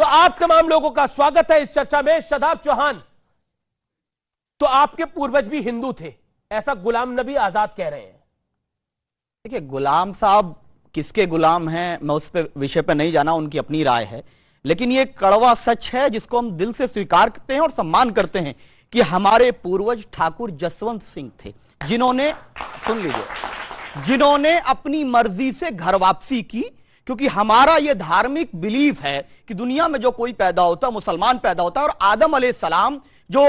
तो आप तमाम लोगों का स्वागत है इस चर्चा में। शादाब चौहान, तो आपके पूर्वज भी हिंदू थे, ऐसा गुलाम नबी आजाद कह रहे हैं। देखिए, गुलाम साहब किसके गुलाम हैं, मैं उस पे विषय पे नहीं जाना, उनकी अपनी राय है। लेकिन ये कड़वा सच है जिसको हम दिल से स्वीकार करते हैं और सम्मान करते हैं कि हमारे पूर्वज ठाकुर जसवंत सिंह थे, जिन्होंने, सुन लीजिए, जिन्होंने अपनी मर्जी से घर वापसी की। क्योंकि हमारा यह धार्मिक बिलीफ है कि दुनिया में जो कोई पैदा होता है, मुसलमान पैदा होता है, और आदम अलैहिस्सलाम जो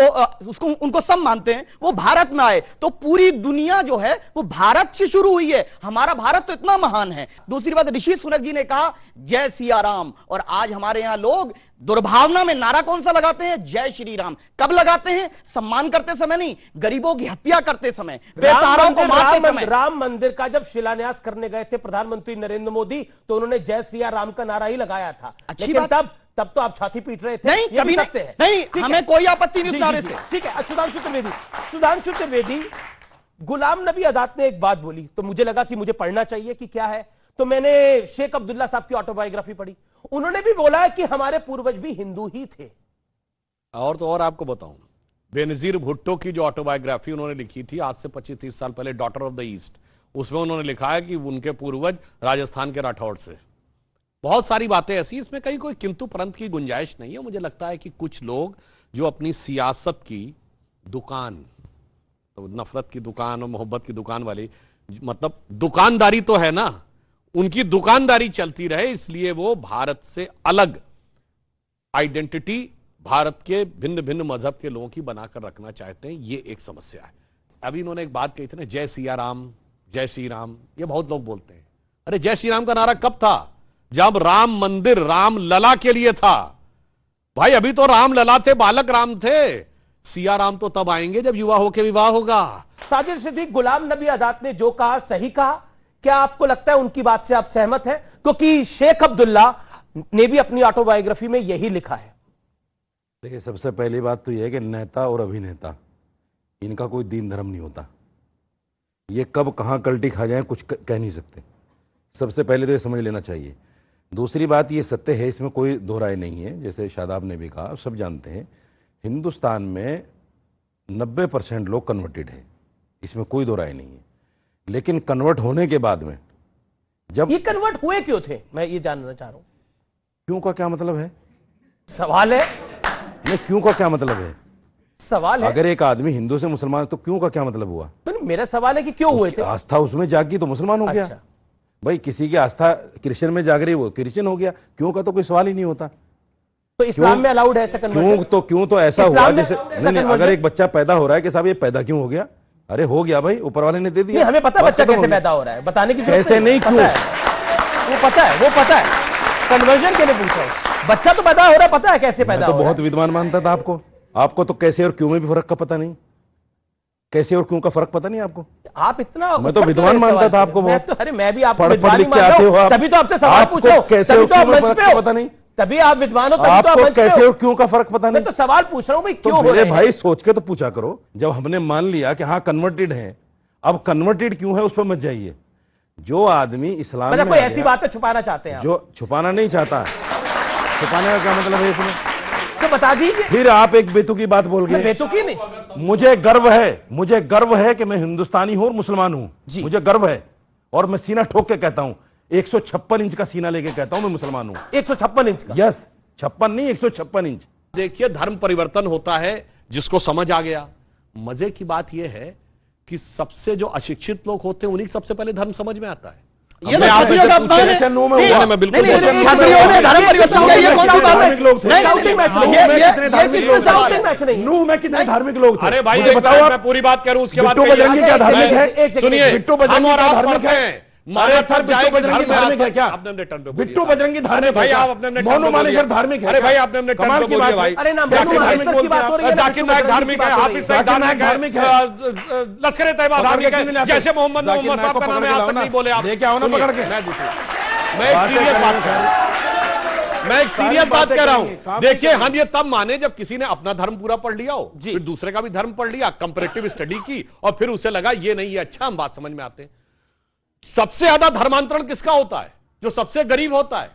उसको उनको सब मानते हैं, वो भारत में आए, तो पूरी दुनिया जो है वो भारत से शुरू हुई है। हमारा भारत तो इतना महान है। दूसरी बात, ऋषि सुनक जी ने कहा जय सिया राम, और आज हमारे यहां लोग दुर्भावना में नारा कौन सा लगाते हैं? जय श्री राम। कब लगाते हैं? सम्मान करते समय नहीं, गरीबों की हत्या करते समय, बेसहारों को मारते समय। राम मंदिर का जब शिलान्यास करने गए थे प्रधानमंत्री नरेंद्र मोदी, तो उन्होंने जय सिया राम का नारा ही लगाया था। अच्छी बात, तब तो आप छाती पीट रहे थे। नहीं, कभी नहीं, हमें कोई आपत्ति नहीं उस नारे से। ठीक है। सुधांशु त्रिवेदी, गुलाम नबी आजाद ने एक बात बोली, तो मुझे लगा कि मुझे पढ़ना चाहिए कि क्या है। तो मैंने शेख अब्दुल्ला साहब की ऑटोबायोग्राफी पढ़ी। उन्होंने भी बोला कि हमारे पूर्वज भी हिंदू ही थे। और तो और आपको बताऊं, बेनजीर भुट्टो की जो ऑटोबायोग्राफी उन्होंने लिखी थी आज से 25-30 साल पहले, डॉटर ऑफ द ईस्ट, उसमें उन्होंने लिखा है कि उनके पूर्वज राजस्थान के राठौड़ से। बहुत सारी बातें ऐसी, इसमें कहीं कोई किंतु परंतु की गुंजाइश नहीं है। मुझे लगता है कि कुछ लोग जो अपनी सियासत की दुकान, तो नफरत की दुकान और मोहब्बत की दुकान वाली, मतलब दुकानदारी तो है ना, उनकी दुकानदारी चलती रहे, इसलिए वो भारत से अलग आइडेंटिटी भारत के भिन्न भिन्न मजहब के लोगों की बनाकर रखना चाहते हैं। ये एक समस्या है। अभी इन्होंने एक बात कही थी ना, जय सिया राम, जय श्री राम, ये बहुत लोग बोलते हैं। अरे जय श्री राम का नारा कब था? जब राम मंदिर राम लला के लिए था। भाई अभी तो राम लला थे, बालक राम थे। सिया राम तो तब आएंगे जब युवा होकर विवाह होगा। साजिद सिद्दीकी, गुलाम नबी आजाद ने जो कहा सही कहा। क्या आपको लगता है उनकी बात से आप सहमत हैं? क्योंकि शेख अब्दुल्ला ने भी अपनी ऑटोबायोग्राफी में यही लिखा है। देखिए, सबसे पहली बात तो यह है कि नेता और अभिनेता, इनका कोई दीन धर्म नहीं होता। ये कब कहां कल्टी खा जाए कुछ कह नहीं सकते। सबसे पहले तो ये समझ लेना चाहिए। दूसरी बात, ये सत्य है, इसमें कोई दो राय नहीं है। जैसे शादाब ने भी कहा, सब जानते हैं हिंदुस्तान में 90% लोग कन्वर्टेड है, इसमें कोई दो राय नहीं है। लेकिन कन्वर्ट होने के बाद में जब ये कन्वर्ट हुए क्यों थे, मैं ये जानना चाह रहा हूं। क्यों का क्या मतलब है? सवाल है। नहीं, क्यों का क्या मतलब है? सवाल है। अगर एक आदमी हिंदू से मुसलमान, तो क्यों का क्या मतलब हुआ? तो मेरा सवाल है कि क्यों हुए थे? आस्था उसमें जागी तो मुसलमान हो गया। अच्छा। भाई किसी की आस्था क्रिश्चियन में जाग रही, वो क्रिश्चियन हो गया। क्यों का तो कोई सवाल ही नहीं होता। तो इस्लाम में अलाउड है ऐसा कन्वर्ट? क्यों तो ऐसा हुआ जैसे, नहीं, अगर एक बच्चा पैदा हो रहा है कि साहब ये पैदा क्यों हो गया, अरे हो गया भाई, ऊपर वाले ने दे दिया। हमें पता बच्चा कैसे पैदा हो रहा है, बताने की कैसे नहीं, क्यों? वो पता है कन्वर्जन के लिए पूछा है। बच्चा तो पैदा हो रहा है, पता है कैसे पैदा हो रहा है। बहुत विद्वान मानता था आपको तो कैसे और क्यों में भी फर्क का पता नहीं। कैसे और क्यों का फर्क पता नहीं आपको? आप इतना, मैं तो विद्वान मानता था आपको बहुत। अरे मैं भी आपको पढ़ लिख के आते हो, तभी तो आपसे सवाल पूछो। कैसे और क्यों में फर्क का पता नहीं। तभी आप विद्वान हो, आपको कैसे और क्यों का फर्क पता नहीं। मैं तो सवाल पूछ रहा हूं भाई, क्यों हो मेरे भाई सोच के तो पूछा करो। जब हमने मान लिया कि हाँ कन्वर्टेड है, अब कन्वर्टेड क्यों है उस पर मत जाइए। जो आदमी इस्लाम में, कोई ऐसी बातें छुपाना चाहते हैं, जो छुपाना नहीं चाहता, छुपाने का क्या मतलब है इसमें? तो बता दीजिए। फिर आप एक बेतुकी बात बोल गए। बेतुकी नहीं, मुझे गर्व है कि मैं हिंदुस्तानी हूं और मुसलमान हूं। मुझे गर्व है, और मैं सीना ठोक के कहता हूं, 156 इंच का सीना लेके कहता हूं मैं मुसलमान हूं। 156 इंच का? यस, 56 नहीं, 156 इंच। देखिए, धर्म परिवर्तन होता है जिसको समझ आ गया। मजे की बात यह है कि सबसे जो अशिक्षित लोग होते हैं उन्हीं को सबसे पहले धर्म समझ में आता है। ये मैं बिल्कुल मैं बिल्कुल छात्रियों ने धर्म परिवर्तन किया, ये कौन सा धार्मिक लोग थे? नू में कितने धार्मिक लोग थे? अरे भाई बताओ, मैं पूरी बात करूं उसके बाद बिट्टू बजरंगी क्या धार्मिक है? सुनिए, बिट्टू बजरंगी क्या धार्मिक है? बिट्टू बजरंगी धार्मिक भाई, आप अपने मोनू मानेसर धार्मिक है? अरे भाई, आपने अपने कमाल की बात भाई। अरे ना, जाकिर नायक धार्मिक है, हाफिज सईद धार्मिक है, लश्कर तैयबा धार्मिक है, जैसे मोहम्मद साहब का नाम है, आज तक नहीं बोले आप। लेके आओ ना पकड़ के। मैं एक सीरियस बात कह रहा हूं। देखिए, हम ये तब माने जब किसी ने अपना धर्म पूरा पढ़ लिया हो, फिर दूसरे का भी धर्म पढ़ लिया, कंपैरेटिव स्टडी की, और फिर उसे लगा ये नहीं, ये अच्छा, हम बात समझ में आते हैं। सबसे ज्यादा धर्मांतरण किसका होता है? जो सबसे गरीब होता है।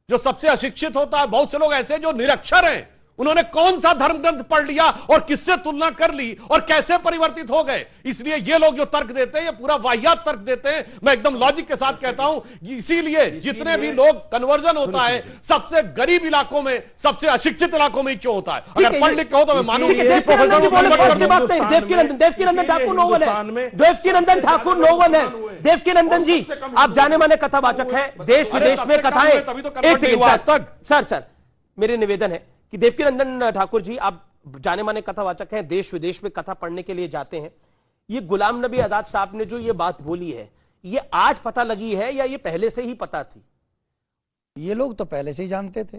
जो सबसे अशिक्षित होता है, बहुत से लोग ऐसे जो निरक्षर हैं, उन्होंने कौन सा धर्म ग्रंथ पढ़ लिया और किससे तुलना कर ली और कैसे परिवर्तित हो गए। इसलिए ये लोग जो तर्क देते हैं, ये पूरा वाहियात तर्क देते हैं। मैं एकदम लॉजिक के साथ कहता हूं, इसीलिए जितने भी लोग कन्वर्जन होता है, सबसे गरीब इलाकों में, सबसे अशिक्षित इलाकों में क्यों होता है। अगर पढ़ लिख के हो तो मैं मानूंगी। देवकीनंदन ठाकुर नोवन है, देवकीनंदन ठाकुर नोवन है। देवकीनंदन जी, आप जाने माने कथावाचक हैं, देश विदेश में कथाएं। सर मेरे निवेदन है कि देवकीनंदन ठाकुर जी, आप जाने माने कथावाचक हैं, देश विदेश में कथा पढ़ने के लिए जाते हैं। ये गुलाम नबी आजाद साहब ने जो ये बात बोली है, ये आज पता लगी है या ये पहले से ही पता थी? ये लोग तो पहले से ही जानते थे।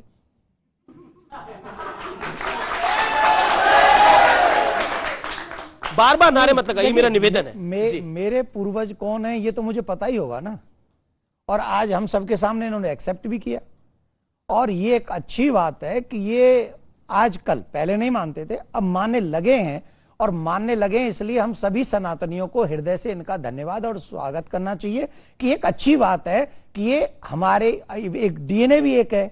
बार बार नारे मत लगाइए, मेरा निवेदन है। मेरे पूर्वज कौन है ये तो मुझे पता ही होगा ना, और आज हम सबके सामने इन्होंने एक्सेप्ट भी किया। और ये एक अच्छी बात है कि ये आजकल, पहले नहीं मानते थे, अब मानने लगे हैं। और मानने लगे हैं, इसलिए हम सभी सनातनियों को हृदय से इनका धन्यवाद और स्वागत करना चाहिए कि एक अच्छी बात है कि ये हमारे एक डीएनए भी एक है।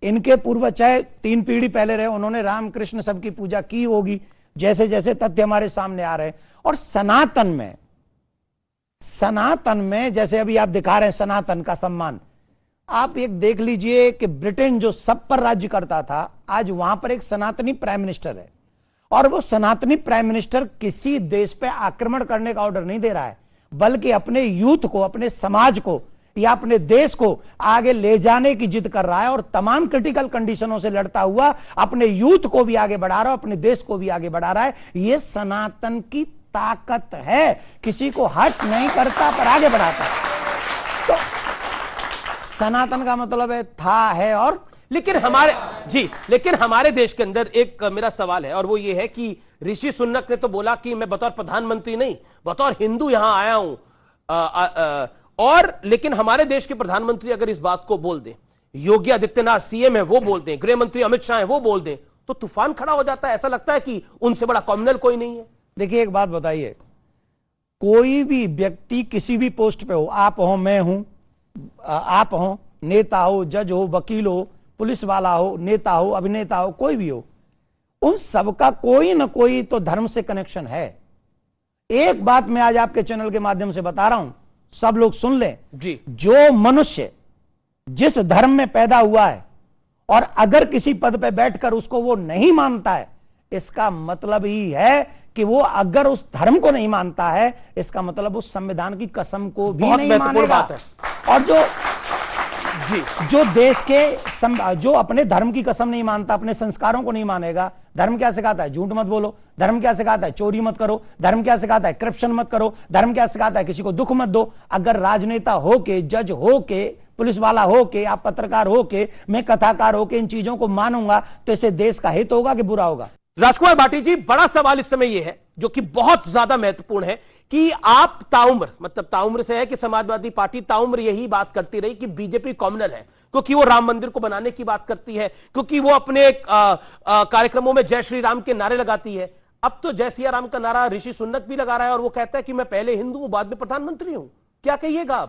इनके पूर्वज चाहे 3 पीढ़ी पहले रहे, उन्होंने रामकृष्ण सबकी पूजा की होगी, जैसे जैसे तथ्य हमारे सामने आ रहे हैं। और सनातन में जैसे अभी आप दिखा रहे हैं सनातन का सम्मान, आप एक देख लीजिए कि ब्रिटेन जो सब पर राज्य करता था, आज वहां पर एक सनातनी प्राइम मिनिस्टर है। और वो सनातनी प्राइम मिनिस्टर किसी देश पे आक्रमण करने का ऑर्डर नहीं दे रहा है, बल्कि अपने यूथ को, अपने समाज को या अपने देश को आगे ले जाने की जिद कर रहा है। और तमाम क्रिटिकल कंडीशनों से लड़ता हुआ अपने यूथ को भी आगे बढ़ा रहा है, अपने देश को भी आगे बढ़ा रहा है। ये सनातन की ताकत है, किसी को हट नहीं करता पर आगे बढ़ाता है। तो सनातन का मतलब है था, है और। लेकिन हमारे देश के अंदर एक मेरा सवाल है, और वो ये है कि ऋषि सुनक ने तो बोला कि मैं बतौर प्रधानमंत्री नहीं, बतौर हिंदू यहां आया हूं। और लेकिन हमारे देश के प्रधानमंत्री अगर इस बात को बोल दें, योगी आदित्यनाथ सीएम है वो बोल दें, गृह मंत्री अमित शाह है वो बोल दें, तो तूफान खड़ा हो जाता है। ऐसा लगता है कि उनसे बड़ा कॉम्युनल कोई नहीं है। देखिए एक बात बताइए, कोई भी व्यक्ति किसी भी पोस्ट पे हो, आप हो, मैं हूं, आप हो, नेता हो, जज हो, वकील हो, पुलिस वाला हो, नेता हो, अभिनेता हो, कोई भी हो, उन सबका कोई ना कोई तो धर्म से कनेक्शन है। एक बात मैं आज आपके चैनल के माध्यम से बता रहा हूं, सब लोग सुन लें जी। जो मनुष्य जिस धर्म में पैदा हुआ है और अगर किसी पद पे बैठकर उसको वो नहीं मानता है, इसका मतलब ही है कि वो अगर उस धर्म को नहीं मानता है, इसका मतलब उस संविधान की कसम को भी नहीं मानेगा। और जो देश के जो अपने धर्म की कसम नहीं मानता, अपने संस्कारों को नहीं मानेगा, धर्म क्या सिखाता है? झूठ मत बोलो। धर्म क्या सिखाता है? चोरी मत करो। धर्म क्या सिखाता है? करप्शन मत करो। धर्म क्या सिखाता है? किसी को दुख मत दो। अगर राजनेता हो के, जज हो के, पुलिस वाला हो के, आप पत्रकार हो के, मैं कथाकार हो के इन चीजों को मानूंगा, तो इससे देश का हित होगा कि बुरा होगा? राजकुमार भाटी जी, बड़ा सवाल इस समय यह है, जो कि बहुत ज्यादा महत्वपूर्ण है, कि आप ताउम्र, मतलब ताउम्र से है कि समाजवादी पार्टी ताउम्र यही बात करती रही कि बीजेपी कॉम्युनल है, क्योंकि वो राम मंदिर को बनाने की बात करती है, क्योंकि वो अपने कार्यक्रमों में जय श्री राम के नारे लगाती है। अब तो जय सिया राम का नारा ऋषि सुनक भी लगा रहा है, और वो कहता है कि मैं पहले हिंदू हूं, बाद में प्रधानमंत्री हूं। क्या कहिएगा आप?